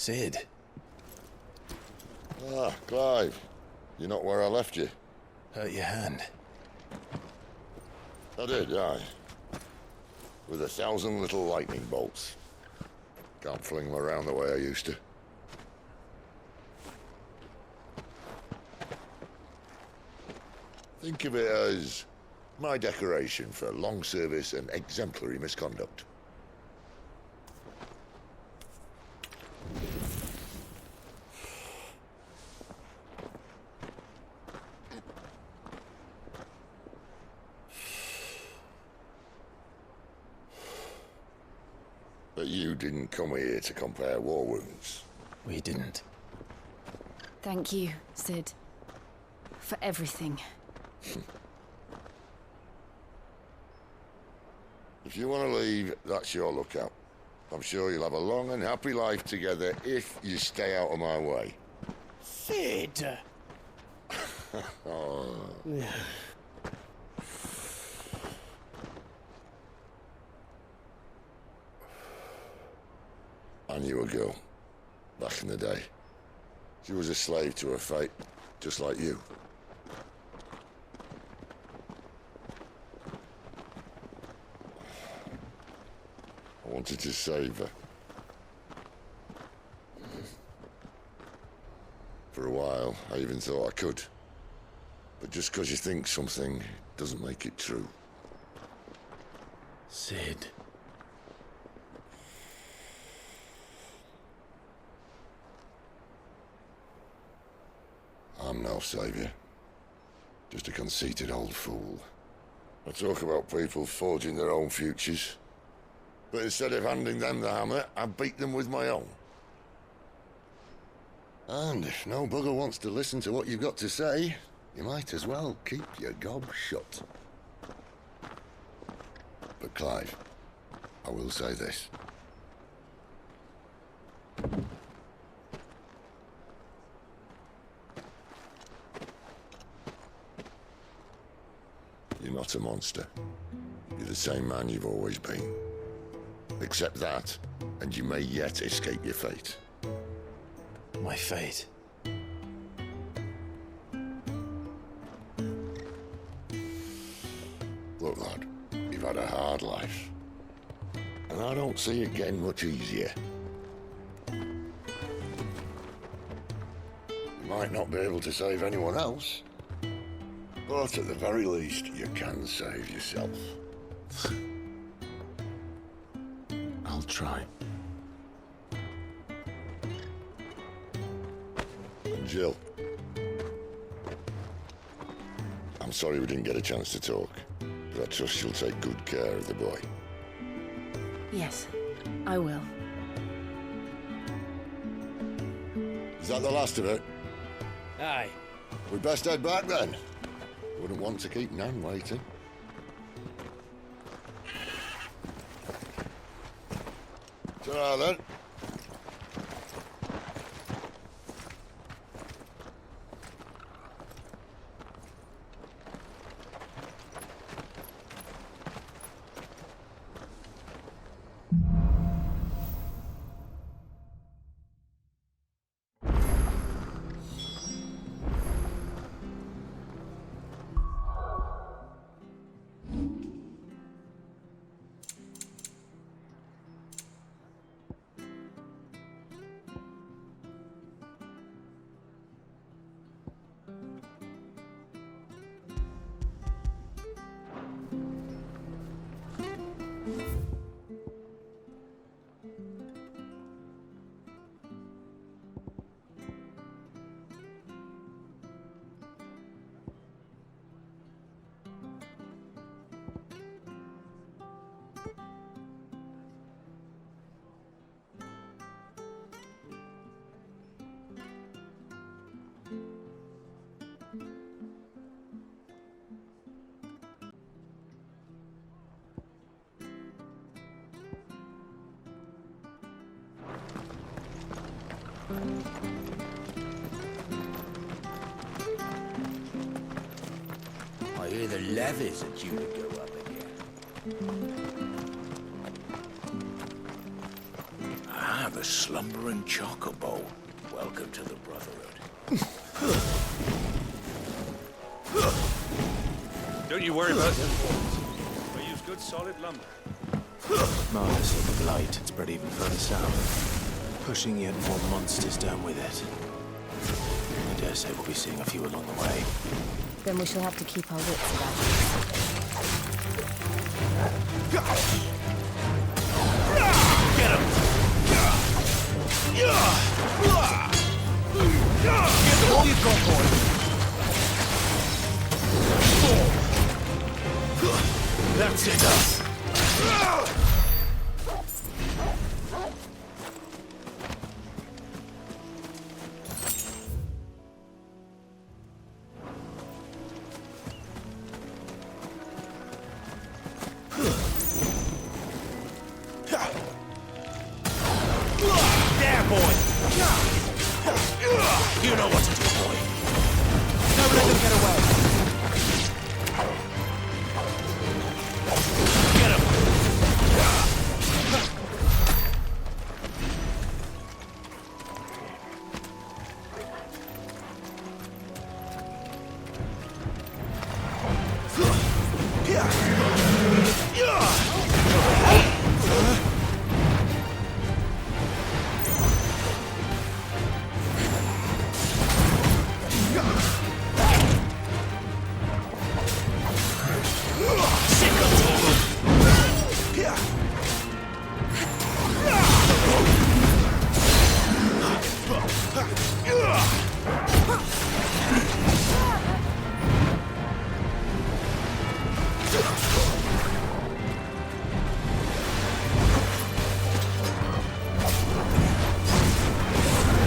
Sid. Ah, Clive. You're not where I left you. Hurt your hand. I did, aye. With 1,000 little lightning bolts. Can't fling them around the way I used to. Think of it as my decoration for long service and exemplary misconduct. But you didn't come here to compare war wounds. We didn't. Thank you, Sid. For everything. If you want to leave, that's your lookout. I'm sure you'll have a long and happy life together if you stay out of my way. Sid! Oh. I knew a girl, back in the day. She was a slave to her fate, just like you. I wanted to save her. For a while, I even thought I could. But just because you think something doesn't make it true. Sid. I'm no savior. Just a conceited old fool. I talk about people forging their own futures. But instead of handing them the hammer, I beat them with my own. And if no bugger wants to listen to what you've got to say, you might as well keep your gob shut. But Clive, I will say this. You're not a monster. You're the same man you've always been. Accept that, and you may yet escape your fate. My fate. Look, lad, you've had a hard life. And I don't see it getting much easier. You might not be able to save anyone else, but at the very least, you can save yourself. I'll try. And Jill, I'm sorry we didn't get a chance to talk, but I trust you'll take good care of the boy. Yes, I will. Is that the last of it? Aye. We'd best head back then. Wouldn't want to keep Nan waiting. Ta-ra then. I hear the levies are due to go up again. Ah, have a slumbering chocobo. Welcome to the Brotherhood. Don't you worry about them boys. We use good solid lumber. Marvelous of the blight had spread even further south, pushing yet more monsters down with it. I dare say we'll be seeing a few along the way. Then we shall have to keep our wits about us. Get him! Give them all you've got, boy! That's it. There, boy! You know what to do, boy. Don't let them get away. Get him!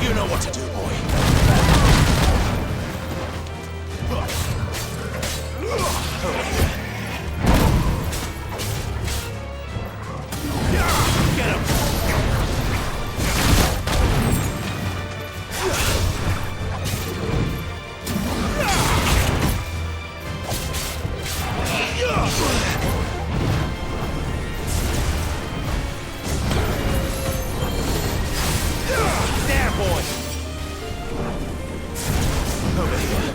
You know what to do, boy. Get him! There, boy! Over here.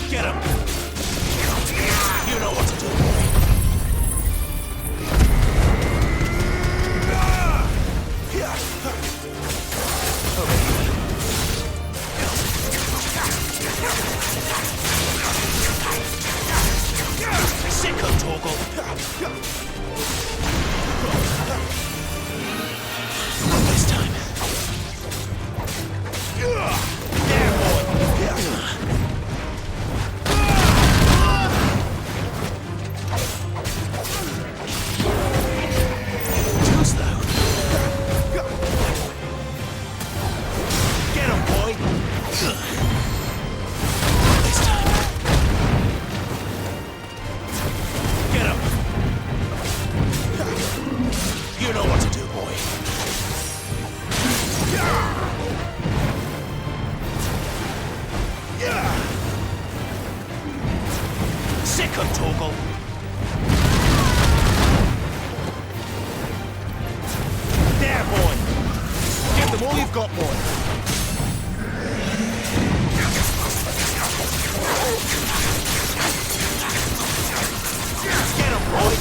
Get him! You know what to do, boy. Over here. Sicko Torgal! Not this time. There, boy! Too slow. Get him, boy! Not this time. Get him! You know what to do, boy. Sick of Torgal! There, boy! Give them all you've got, boy! Get him, boy!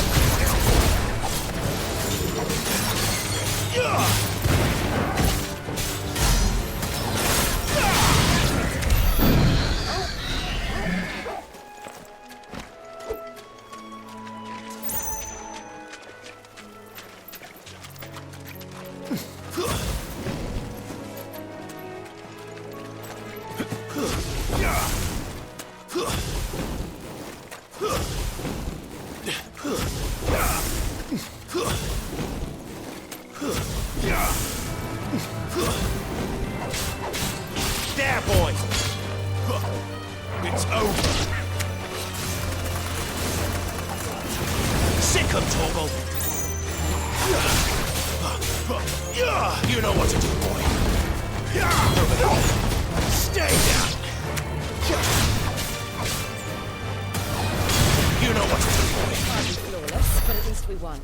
There, boy! It's over! Sick of Torgal! You know what to do, boy! Over there! Stay down! least we won.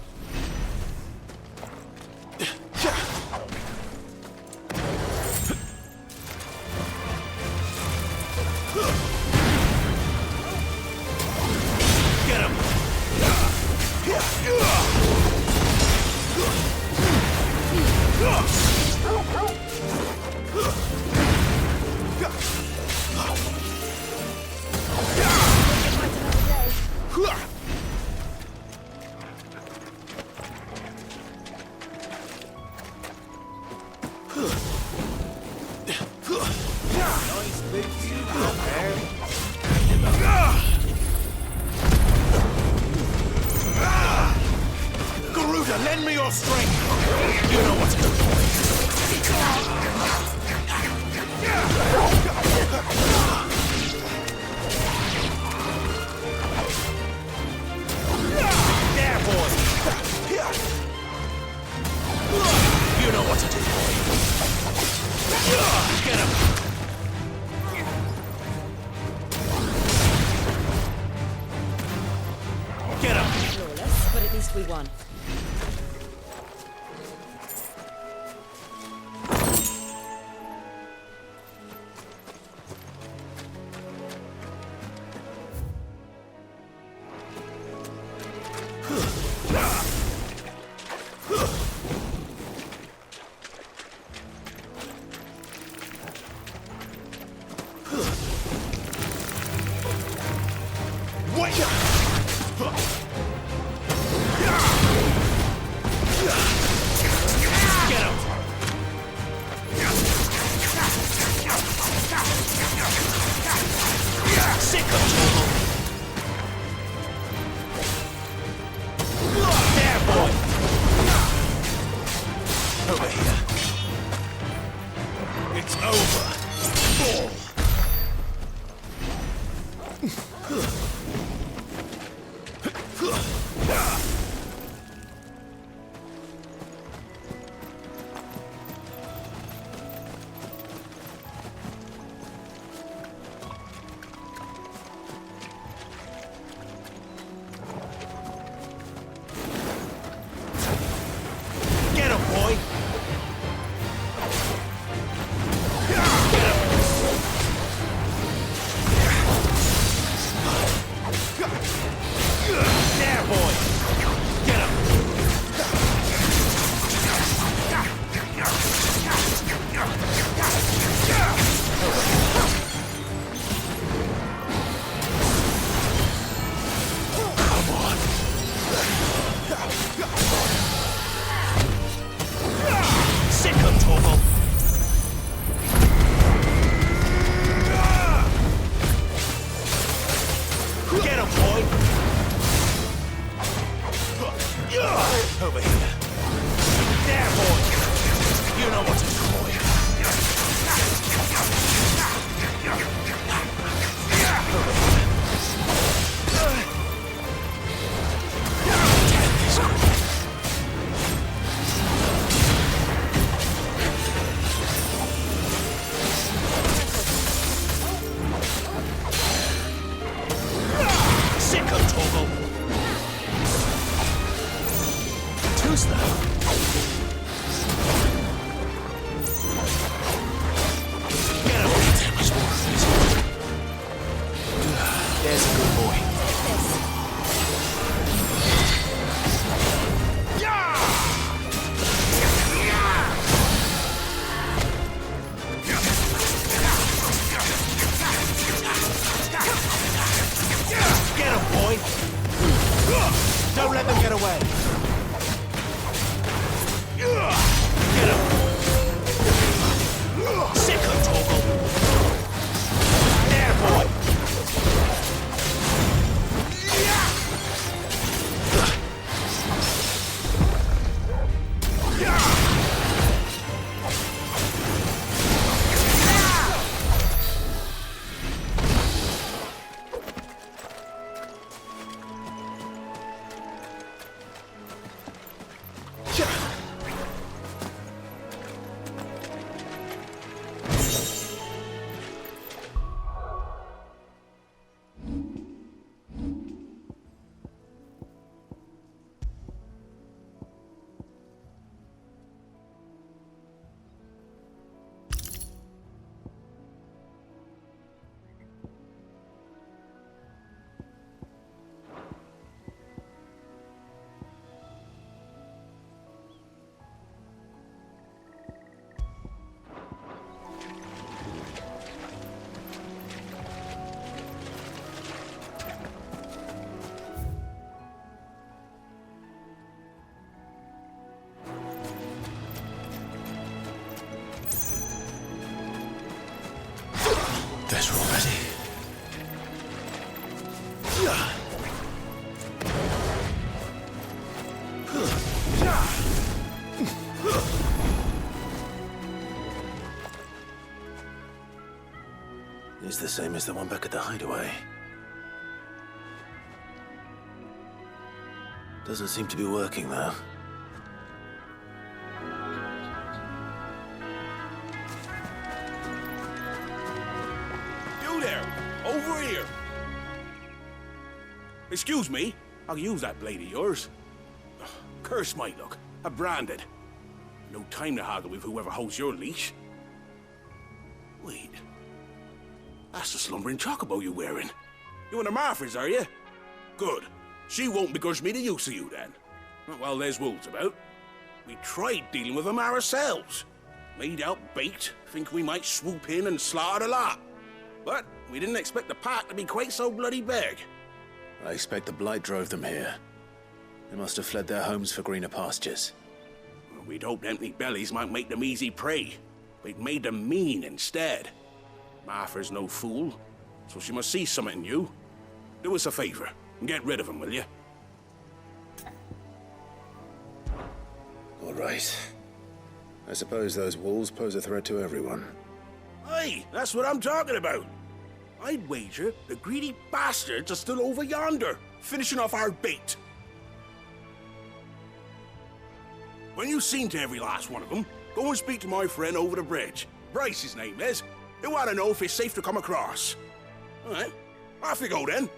Get him! Garuda, lend me your strength! You know what to do, boy. There, boy! You know what to do, boy. Get him! Get him! Flawless, but at least we won. Over here. It's over. Fall. Get him, boy! better already. It's the same as the one back at the hideaway. Doesn't seem to be working, though. You there! Over here! Excuse me, I'll use that blade of yours. Ugh, curse my luck. I'm branded. No time to haggle with whoever holds your leash. Wait. That's the slumbering chocobo you're wearing. You and the Marfors, are you? Good. She won't begrudge me the use of you, then. Not while there's wolves about. We tried dealing with them ourselves. Made out baked, think we might swoop in and slaughter the lot. But we didn't expect the pack to be quite so bloody big. I expect the blight drove them here. They must have fled their homes for greener pastures. Well, we'd hoped empty bellies might make them easy prey. We'd made them mean instead. Martha's no fool, so she must see something in you. Do us a favor and get rid of them, will you? All right. I suppose those wolves pose a threat to everyone. Aye, that's what I'm talking about. I'd wager the greedy bastards are still over yonder, finishing off our bait. When you've seen to every last one of them, go and speak to my friend over the bridge. Bryce, his name is. He'll want to know if it's safe to come across. All right, off you go then.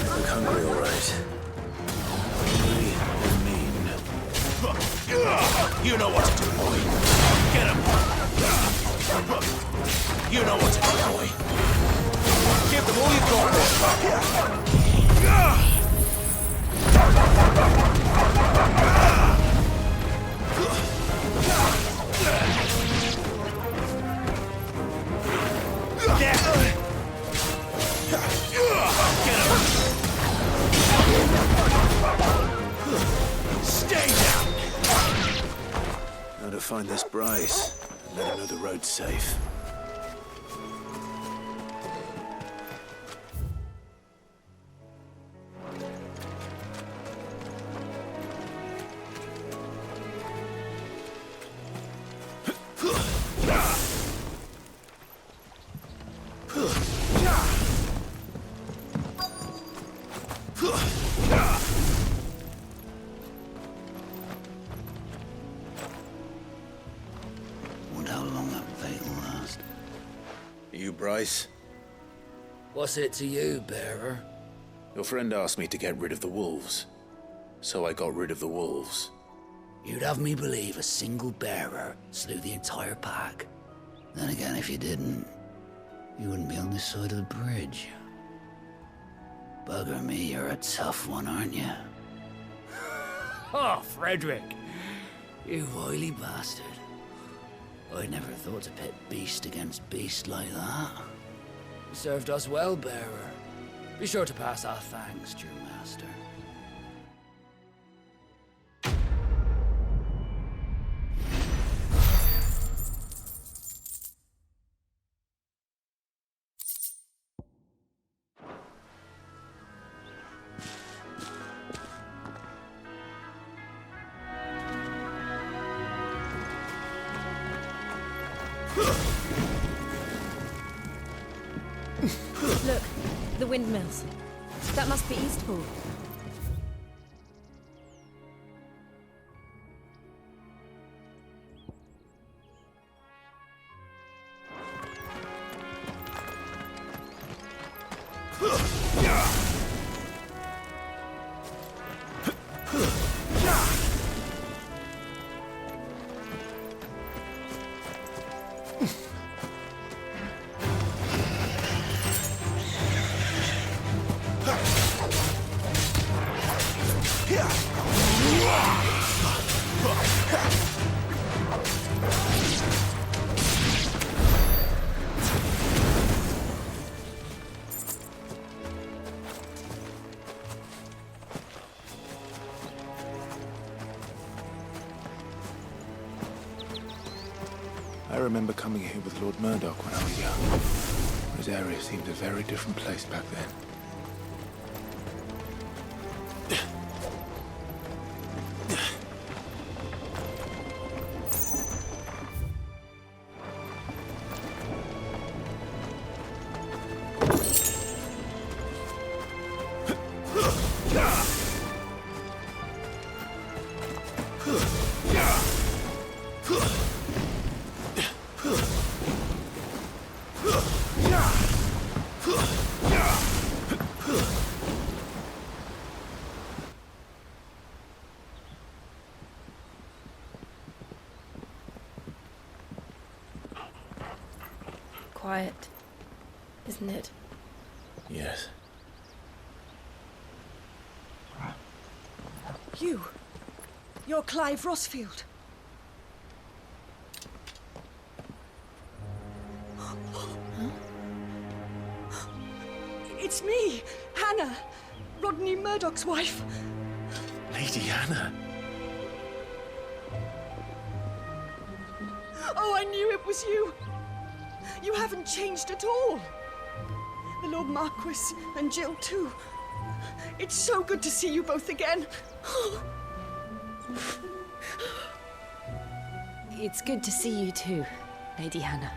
Look hungry, all right. Hungry and mean. You know what to do, boy. Get him. You know what to do, boy. Give them all you've got. Stay down! Now to find this Bryce and let him know the road's safe. Wonder how long that fight will last. You, Bryce? What's it to you, bearer? Your friend asked me to get rid of the wolves. So I got rid of the wolves. You'd have me believe a single bearer slew the entire pack. Then again, if you didn't, you wouldn't be on this side of the bridge. Bugger me, you're a tough one, aren't you? Oh, Frederick! You wily bastard. I'd never thought to pit beast against beast like that. You served us well, bearer. Be sure to pass our thanks to your master. Look, the windmills. That must be Eastpool. I remember coming here with Lord Murdoch when I was young. This area seemed a very different place back then. Quiet, isn't it? Yes. You're Clive Rossfield. It's me, Hannah, Rodney Murdoch's wife. Lady Hannah. Oh, I knew it was you. You haven't changed at all. The Lord Marquis and Jill too. It's so good to see you both again. It's good to see you too, Lady Hannah.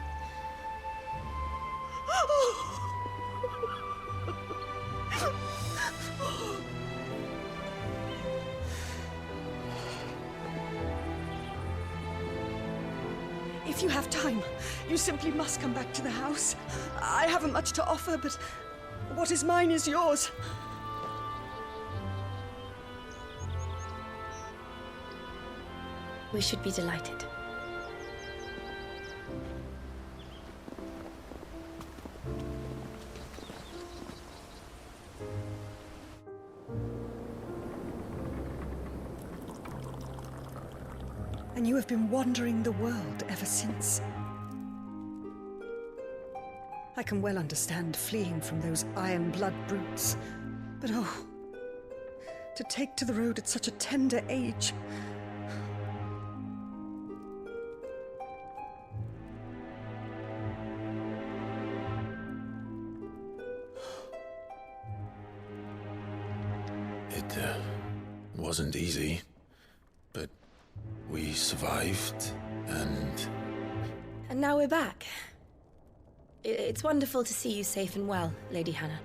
If you have time, you simply must come back to the house. I haven't much to offer, but what is mine is yours. We should be delighted. And you have been wandering the world ever since. I can well understand fleeing from those iron blood brutes. But oh, to take to the road at such a tender age. It wasn't easy, but we survived, and now we're back. It's wonderful to see you safe and well, Lady Hannah.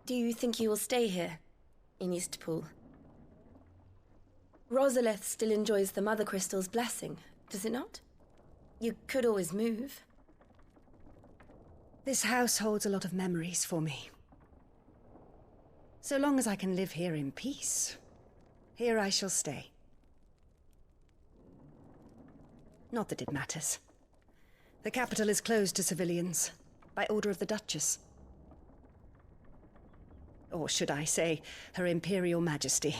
Do you think you will stay here, in Eastpool? Rosalith still enjoys the Mother Crystal's blessing, does it not? You could always move. This house holds a lot of memories for me. So long as I can live here in peace, here I shall stay. Not that it matters. The capital is closed to civilians, by order of the Duchess. Or should I say, Her Imperial Majesty.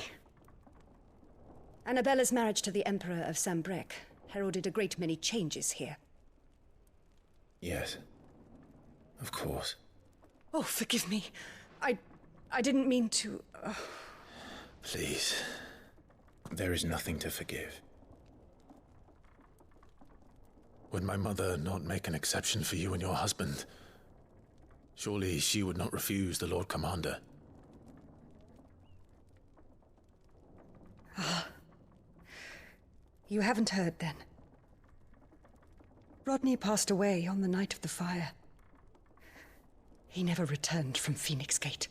Annabella's marriage to the Emperor of Sambrec heralded a great many changes here. yes, of course. Oh, forgive me. I didn't mean to... Please, there is nothing to forgive. Would my mother not make an exception for you and your husband? Surely she would not refuse the Lord Commander. You haven't heard, then. Rodney passed away on the night of the fire. He never returned from Phoenix Gate.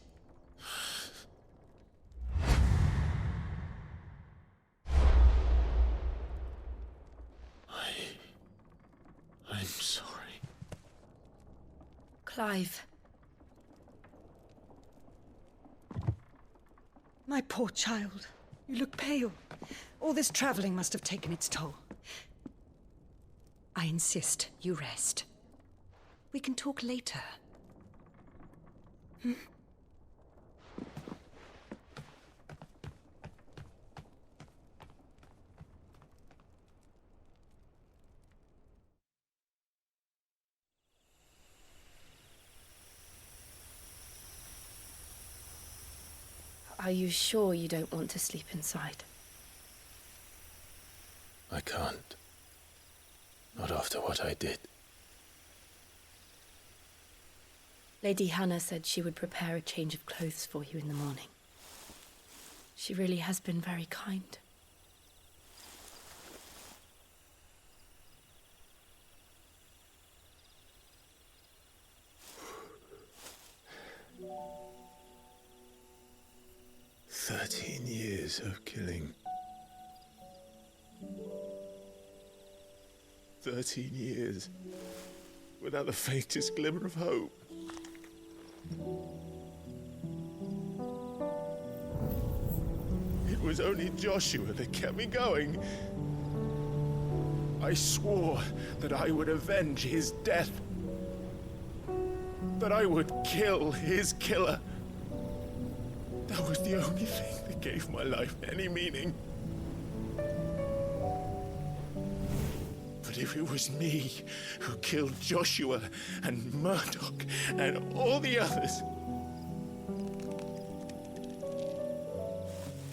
I'm sorry. Clive. My poor child. You look pale. All this traveling must have taken its toll. I insist you rest. We can talk later. Hmm? Are you sure you don't want to sleep inside? I can't. Not after what I did. Lady Hannah said she would prepare a change of clothes for you in the morning. She really has been very kind. Years of killing. 13 years without the faintest glimmer of hope. It was only Joshua that kept me going. I swore that I would avenge his death. That I would kill his killer. That was the only thing that gave my life any meaning. But if it was me who killed Joshua and Murdoch and all the others,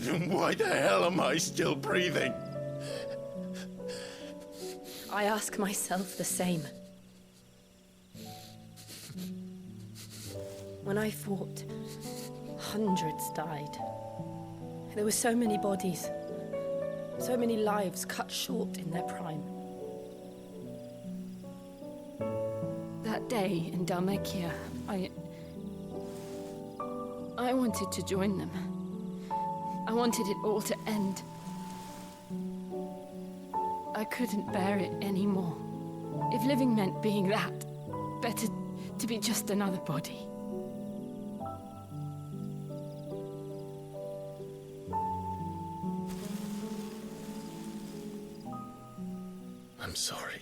then why the hell am I still breathing? I ask myself the same. When I fought, hundreds died. There were so many bodies, so many lives cut short in their prime. That day in Dalmekia, I wanted to join them. I wanted it all to end. I couldn't bear it anymore. If living meant being that, better to be just another body. I'm sorry.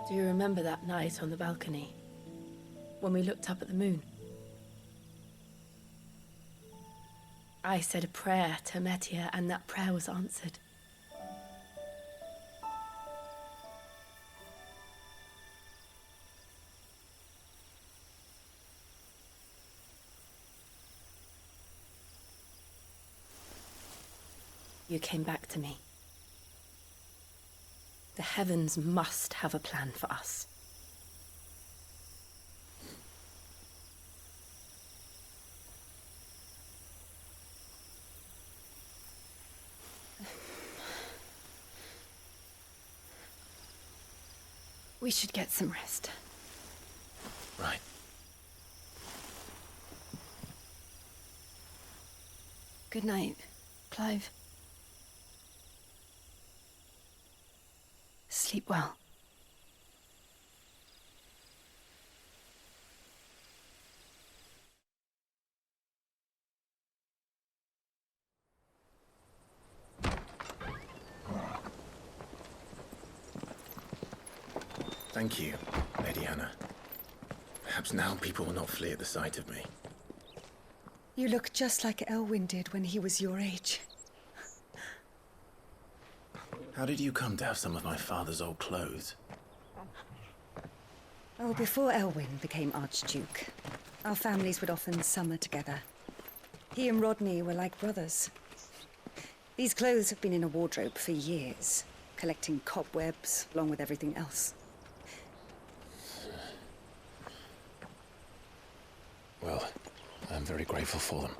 Do you remember that night on the balcony, when we looked up at the moon? I said a prayer to Metia, and that prayer was answered. You came back to me. The heavens must have a plan for us. We should get some rest. Right. Good night, Clive. Sleep well. Thank you, Lady Hannah. Perhaps now people will not flee at the sight of me. You look just like Elwyn did when he was your age. How did you come to have some of my father's old clothes? Oh, before Elwyn became Archduke, our families would often summer together. He and Rodney were like brothers. These clothes have been in a wardrobe for years, collecting cobwebs along with everything else. Well, I'm very grateful for them.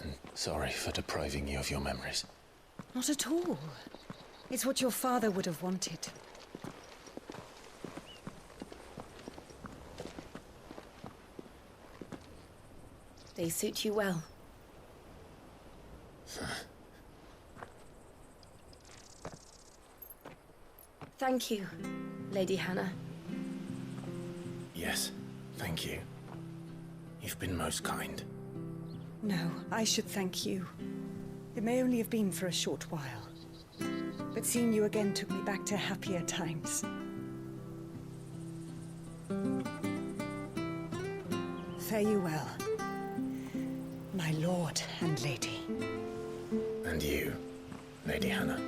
And sorry for depriving you of your memories. Not at all. It's what your father would have wanted. They suit you well. Thank you, Lady Hannah. Yes, thank you. You've been most kind. No, I should thank you. It may only have been for a short while, but seeing you again took me back to happier times. Fare you well, my lord and lady. And you, Lady Hannah.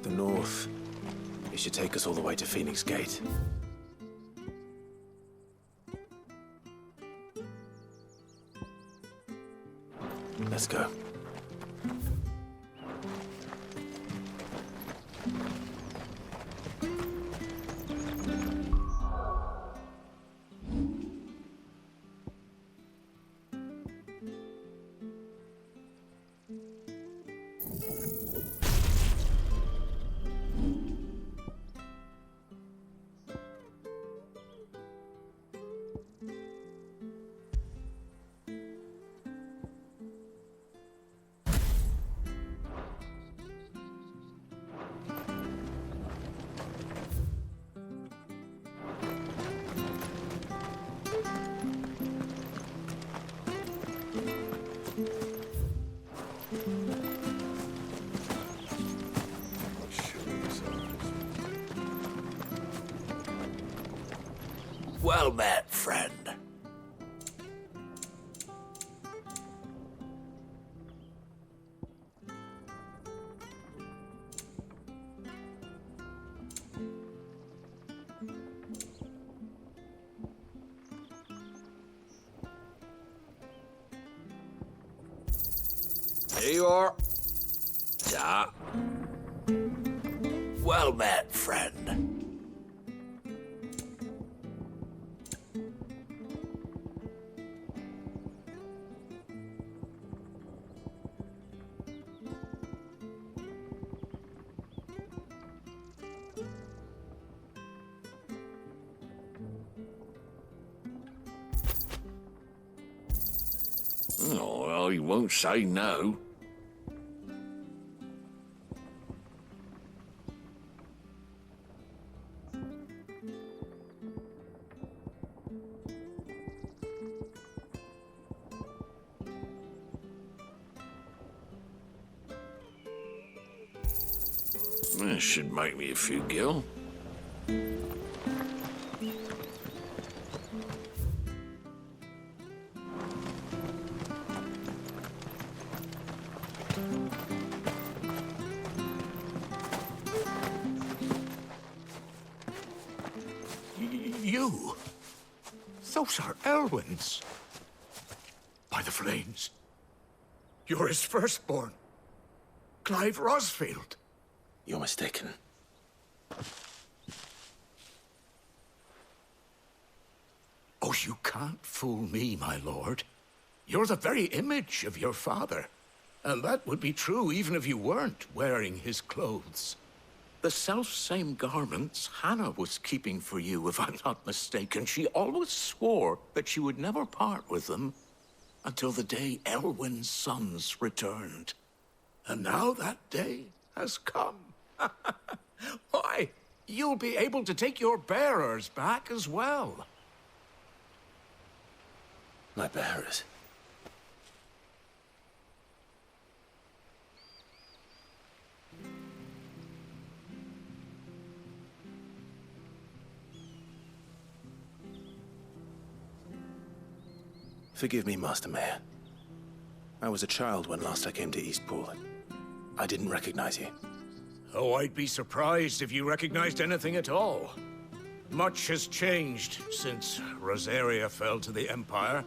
the north. It should take us all the way to Phoenix Gate. Let's go. Well met, friend. Here you are. Yeah. Well met, friend. Oh, well, he won't say no. This should make me a few gil. You? Those are Elwyn's. By the flames. You're his firstborn. Clive Rosfield. You're mistaken. Oh, you can't fool me, my lord. You're the very image of your father. And that would be true even if you weren't wearing his clothes. The self-same garments Hannah was keeping for you, if I'm not mistaken. She always swore that she would never part with them until the day Elwyn's sons returned. And now that day has come. Why, you'll be able to take your bearers back as well. My bearers. Forgive me, Master Mayor. I was a child when last I came to Eastpool. I didn't recognize you. Oh, I'd be surprised if you recognized anything at all. Much has changed since Rosaria fell to the Empire.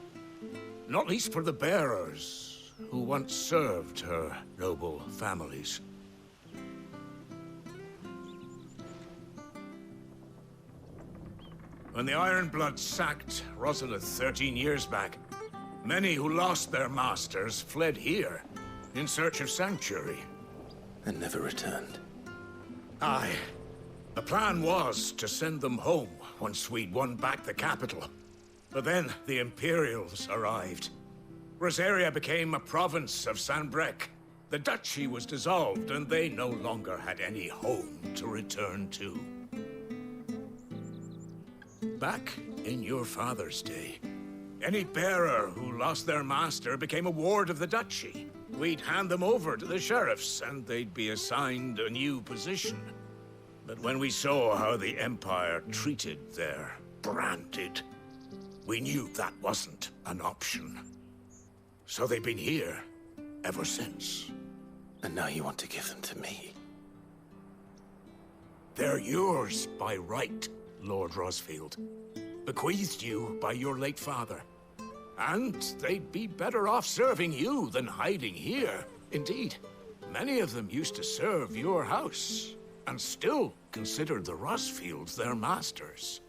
Not least for the bearers, who once served her noble families. When the Ironbloods sacked Rosalith 13 years back, many who lost their masters fled here in search of sanctuary. And never returned. Aye. The plan was to send them home once we'd won back the capital. But then the Imperials arrived. Rosaria became a province of Sanbreque. The duchy was dissolved, and they no longer had any home to return to. Back in your father's day, any bearer who lost their master became a ward of the duchy. We'd hand them over to the sheriffs, and they'd be assigned a new position. But when we saw how the Empire treated their branded, we knew that wasn't an option. So they've been here ever since. And now you want to give them to me? They're yours by right, Lord Rosfield. Bequeathed you by your late father. And they'd be better off serving you than hiding here. Indeed, many of them used to serve your house, and still considered the Rosfields their masters.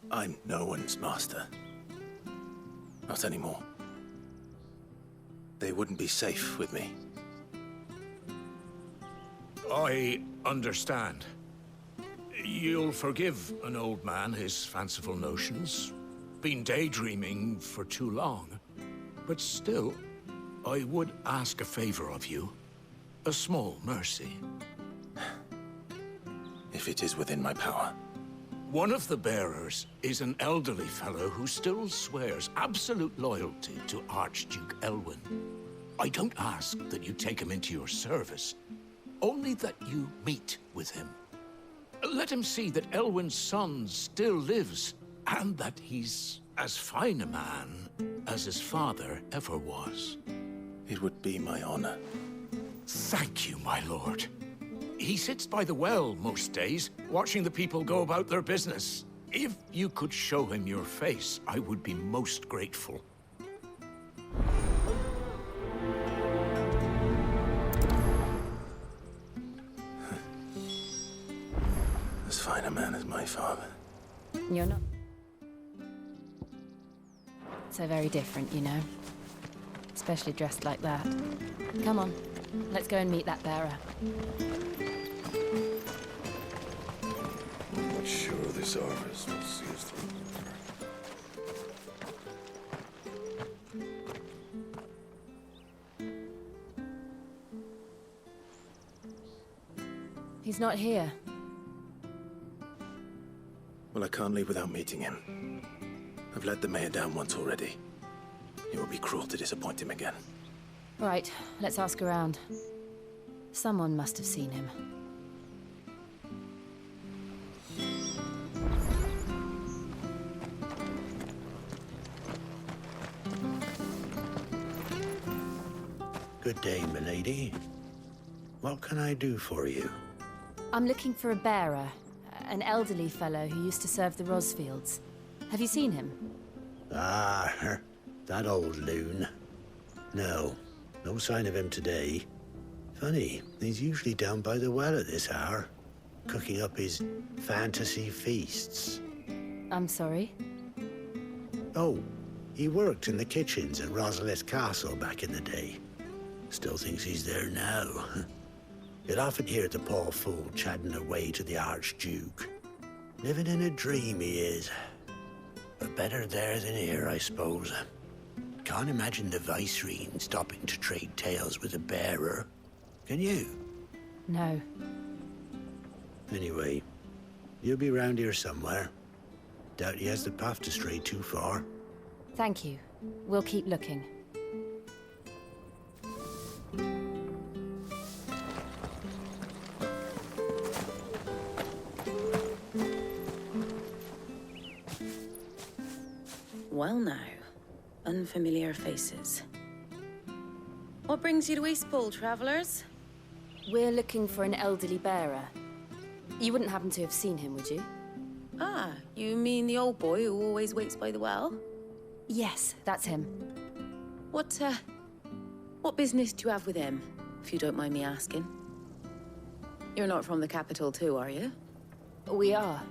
I'm no one's master. Not anymore. They wouldn't be safe with me. I understand. You'll forgive an old man his fanciful notions. Been daydreaming for too long. But still, I would ask a favor of you. A small mercy. If it is within my power. One of the bearers is an elderly fellow who still swears absolute loyalty to Archduke Elwyn. I don't ask that you take him into your service, only that you meet with him. Let him see that Elwyn's son still lives, and that he's as fine a man as his father ever was. It would be my honor. Thank you, my lord. He sits by the well most days, watching the people go about their business. If you could show him your face, I would be most grateful. As fine a man as my father. You're not so very different, you know. Especially dressed like that. Come on, let's go and meet that bearer. I'm not sure this office will see us through. He's not here. Well, I can't leave without meeting him. I've let the mayor down once already. It would be cruel to disappoint him again. Right, let's ask around. Someone must have seen him. Good day, milady. What can I do for you? I'm looking for a bearer. An elderly fellow who used to serve the Rosfields. Have you seen him? Ah, that old loon. No sign of him today. Funny, he's usually down by the well at this hour, cooking up his fantasy feasts. I'm sorry? Oh, he worked in the kitchens at Rosalith Castle back in the day. Still thinks he's there now. You'd often hear the poor fool chatting away to the Archduke. Living in a dream he is. But better there than here, I suppose. Can't imagine the Viceroy stopping to trade tales with a bearer. Can you? No. Anyway, you'll be round here somewhere. Doubt he has the path to stray too far. Thank you. We'll keep looking. Well now, unfamiliar faces. What brings you to Eastpool, travellers? We're looking for an elderly bearer. You wouldn't happen to have seen him, would you? Ah, you mean the old boy who always waits by the well? Yes, that's him. What business do you have with him, if you don't mind me asking? You're not from the capital too, are you? We are,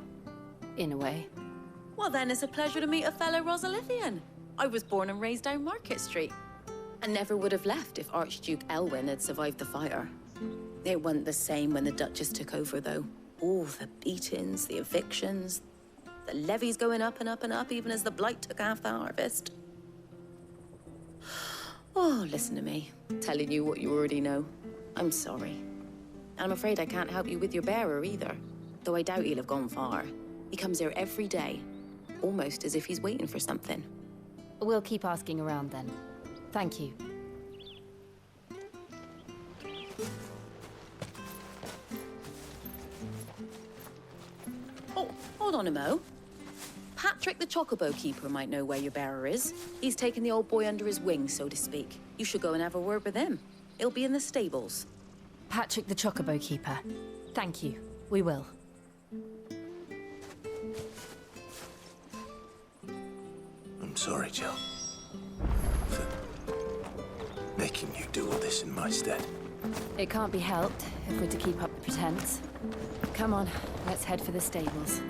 in a way. Well then, it's a pleasure to meet a fellow Rosalithian. I was born and raised down Market Street. And never would have left if Archduke Elwyn had survived the fire. It wasn't the same when the Duchess took over, though. All the beatings, the evictions, the levies going up and up and up, even as the blight took half the harvest. Oh, listen to me, telling you what you already know. I'm sorry. And I'm afraid I can't help you with your bearer either, though I doubt he'll have gone far. He comes here every day, almost as if he's waiting for something. We'll keep asking around then. Thank you. Oh, hold on a mo. Patrick the Chocobo Keeper might know where your bearer is. He's taken the old boy under his wing, so to speak. You should go and have a word with him. He'll be in the stables. Patrick the Chocobo Keeper. Thank you. We will. sorry, Jill. For making you do all this in my stead. It can't be helped if we're to keep up the pretense. Come on, let's head for the stables.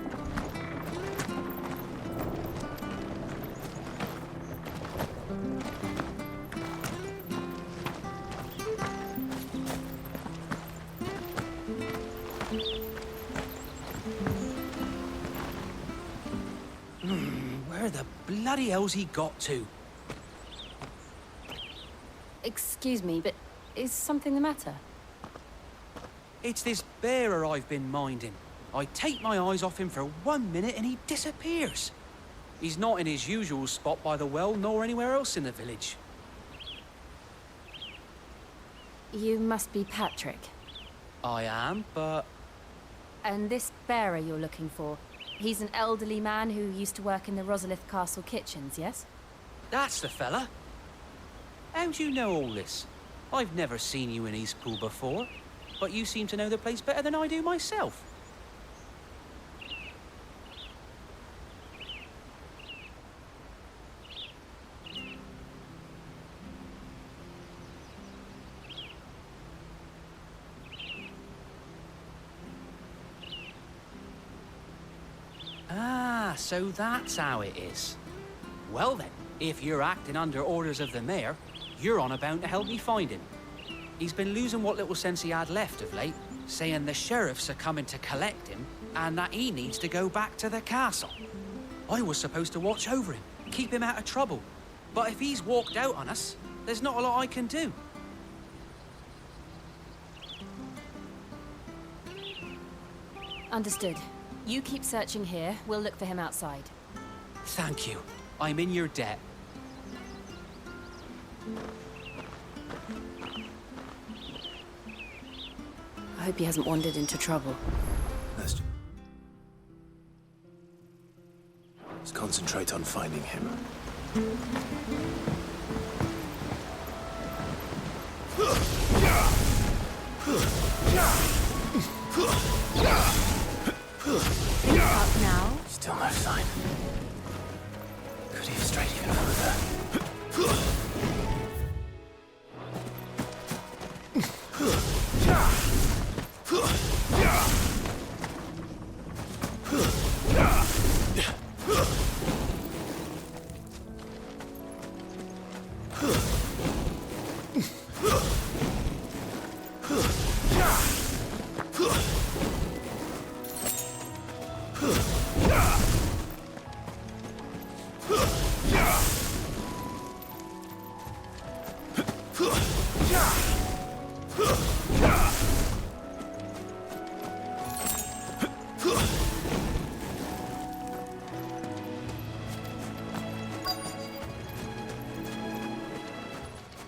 Where the bloody hell's he got to? Excuse me, but is something the matter? It's this bearer I've been minding. I take my eyes off him for 1 minute and he disappears. He's not in his usual spot by the well, nor anywhere else in the village. You must be Patrick. I am, but... And this bearer you're looking for, he's an elderly man who used to work in the Rosalith Castle kitchens, yes? That's the fella. How do you know all this? I've never seen you in Eastpool before, but you seem to know the place better than I do myself. Ah, so that's how it is. Well then, if you're acting under orders of the mayor, you're on about to help me find him. He's been losing what little sense he had left of late, saying the sheriffs are coming to collect him and that he needs to go back to the castle. I was supposed to watch over him, keep him out of trouble. But if he's walked out on us, there's not a lot I can do. Understood. You keep searching here, we'll look for him outside. Thank you. I'm in your debt. I hope he hasn't wandered into trouble. Let's concentrate on finding him. Up now? Still no sign. Could he have strayed even further?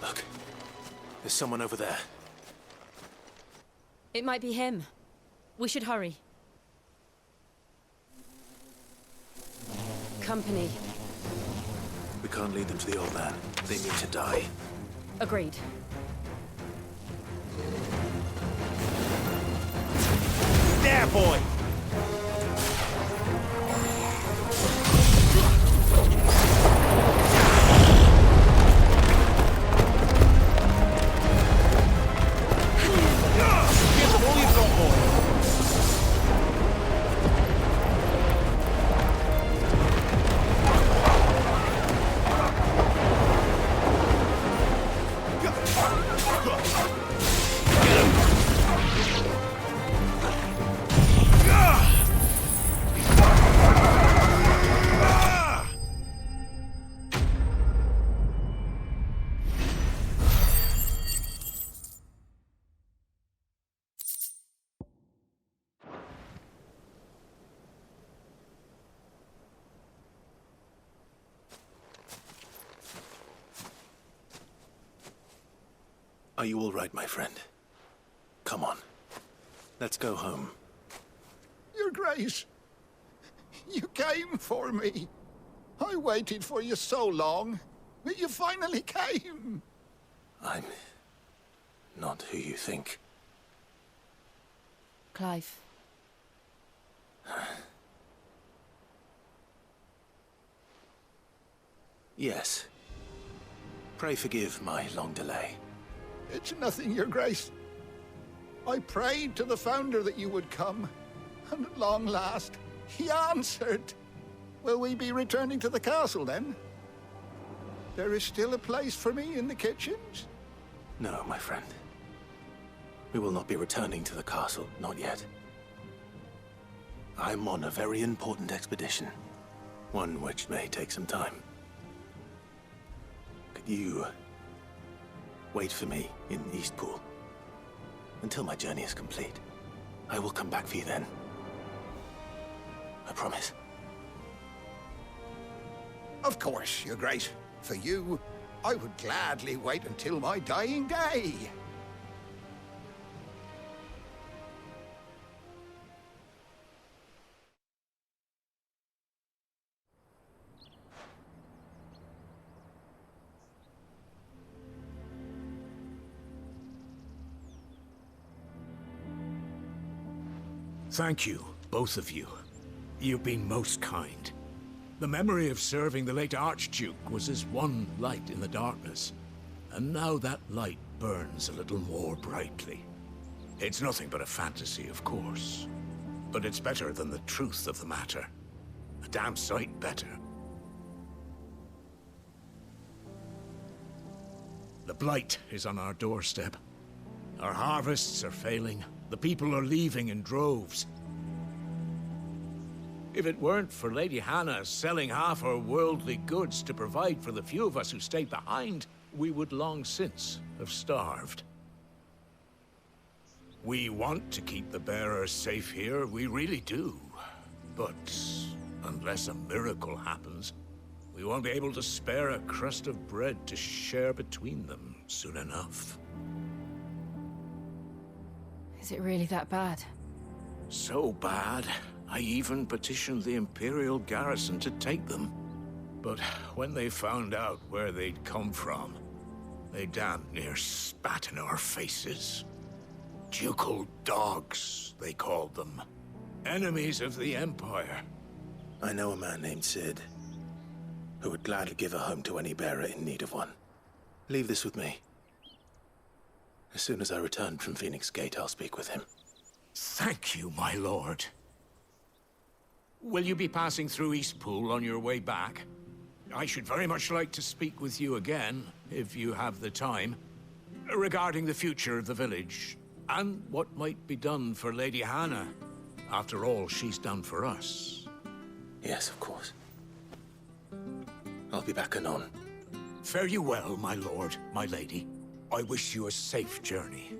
Look, there's someone over there. It might be him. We should hurry. Company. We can't lead them to the old man. They need to die. Agreed. There, boy! Give them all you've got, boy! Are you all right, my friend? Come on. Let's go home. Your Grace, you came for me. I waited for you so long, but you finally came. I'm not who you think. Clive. Yes. Pray forgive my long delay. It's nothing, Your Grace. I prayed to the Founder that you would come, and at long last, he answered. Will we be returning to the castle, then? There is still a place for me in the kitchens? No, my friend. We will not be returning to the castle, not yet. I'm on a very important expedition. One which may take some time. Could you wait for me in Eastpool until my journey is complete? I will come back for you then. I promise. Of course, Your Grace. For you, I would gladly wait until my dying day. Thank you, both of you. You've been most kind. The memory of serving the late Archduke was as one light in the darkness, and now that light burns a little more brightly. It's nothing but a fantasy, of course, but it's better than the truth of the matter. A damn sight better. The blight is on our doorstep. Our harvests are failing. The people are leaving in droves. If it weren't for Lady Hannah selling half her worldly goods to provide for the few of us who stayed behind, we would long since have starved. We want to keep the bearers safe here, we really do. But unless a miracle happens, we won't be able to spare a crust of bread to share between them soon enough. Is it really that bad? So bad, I even petitioned the Imperial garrison to take them. But when they found out where they'd come from, they damn near spat in our faces. Ducal dogs, they called them. Enemies of the Empire. I know a man named Sid, who would gladly give a home to any bearer in need of one. Leave this with me. As soon as I return from Phoenix Gate, I'll speak with him. Thank you, my lord. Will you be passing through Eastpool on your way back? I should very much like to speak with you again, if you have the time, regarding the future of the village, and what might be done for Lady Hannah. After all she's done for us. Yes, of course. I'll be back anon. Fare you well, my lord, my lady. I wish you a safe journey.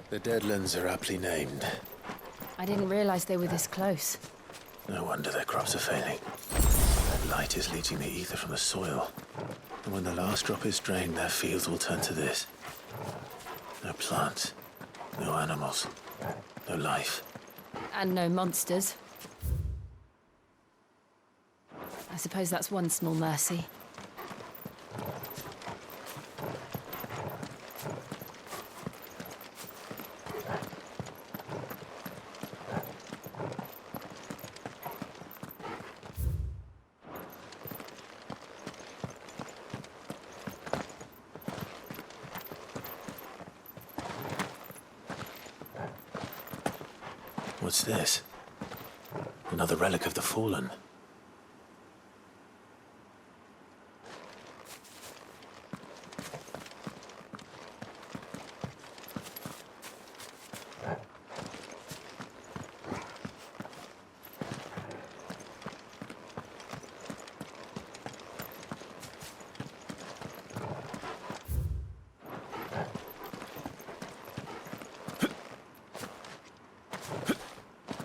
The Deadlands are aptly named. I didn't realize they were this close. No wonder their crops are failing. That light is leaching the ether from the soil. And when the last drop is drained, their fields will turn to this. No plants, no animals, no life. And no monsters. I suppose that's one small mercy. What's this? Another relic of the Fallen.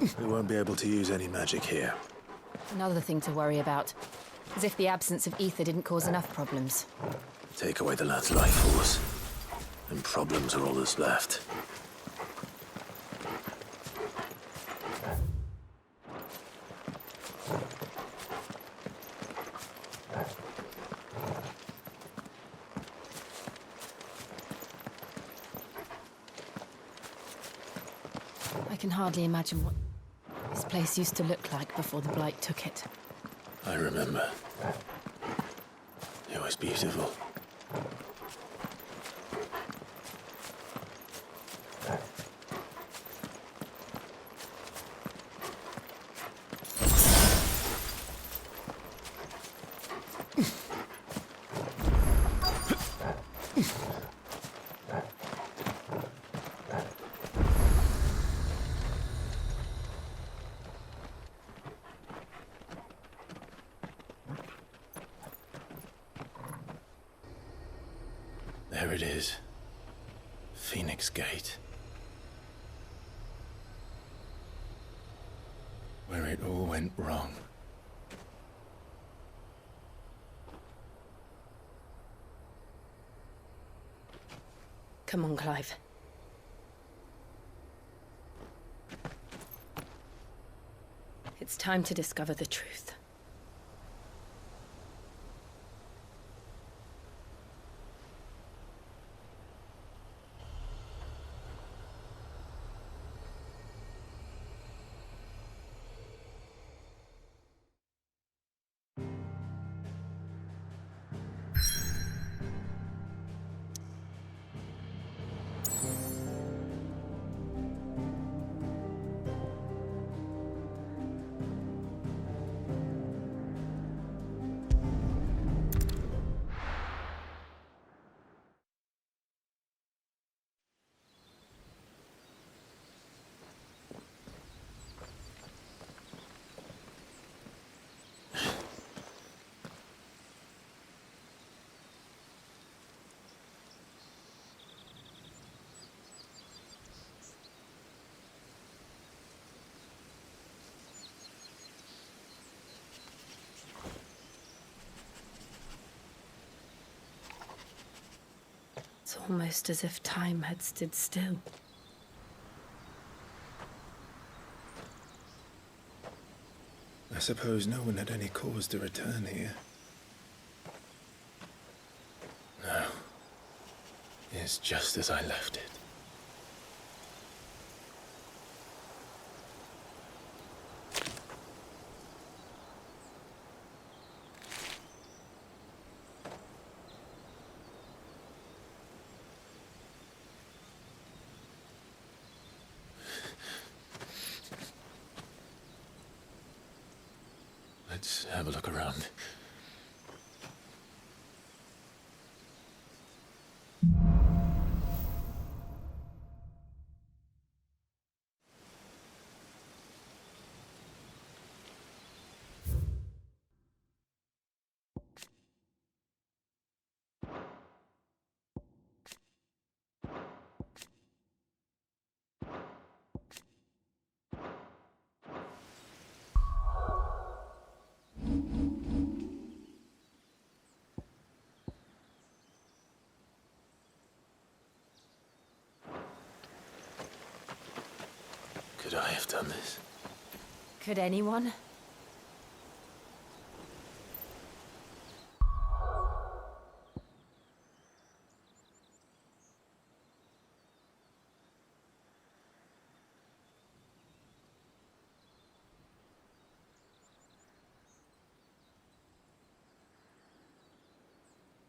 We won't be able to use any magic here. Another thing to worry about. As if the absence of ether didn't cause enough problems. Take away the lad's life force, and problems are all that's left. I can hardly imagine what this place used to look like before the Blight took it. I remember. It was beautiful. There it is. Phoenix Gate. Where it all went wrong. Come on, Clive. It's time to discover the truth. It's almost as if time had stood still. I suppose no one had any cause to return here. No. It's just as I left it. Let's have a look around. Could I have done this? Could anyone?